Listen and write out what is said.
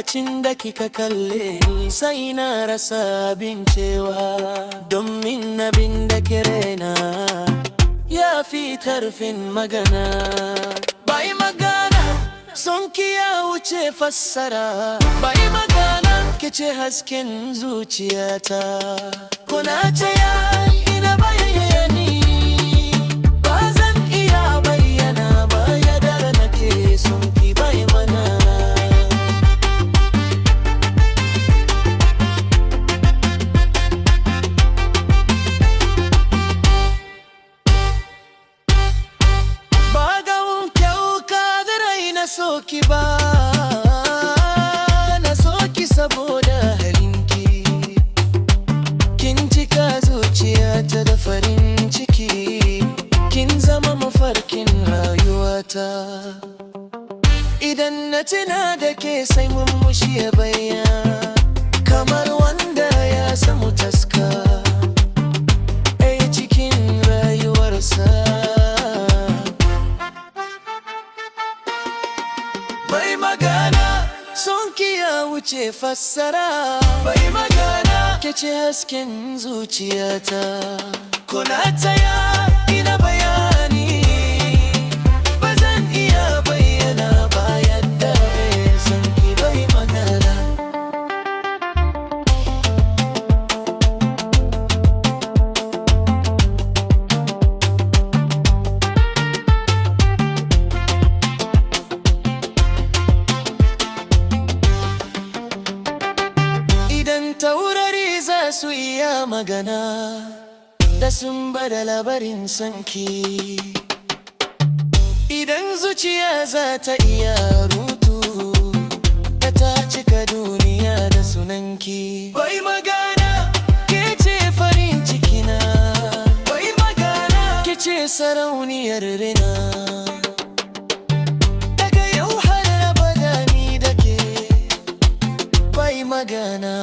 lokacin da kika kalle ni sai na rasa abin cewa, domin abin da ke raina ya fi tarfin magana. Bai magana son ki ya wuce fassara, bai magana ke ce hasken zuciyata. Kuna ta ya ina bayani, ba zan iya bayyana ba yadda nake son ki bai mana. Na so ki ba, na so ki saboda halinki, kin cika zuciyata da farin ciki, kin zama mafarkin rayuwata. Idan na tuna da ke sai murmushi ya bayyana, kamar wanda ya samu taska cikin rayuwarsa. Bai magana son ki ya wuce fassara, bai magana ke ce hasken zuciyata. Kuna taya ina bayani, ba zan iya bayyana ba yadda son ki bai magana. Taurari za su iya magana da sun bada labarin sanki, idan zuciya za ta iya rutu da ta cika duniya da sunanki. Bai magana ke ce farin cikina, bai magana ke ce sarauniyar rina. Daga yau har abada ni da ke bai magana.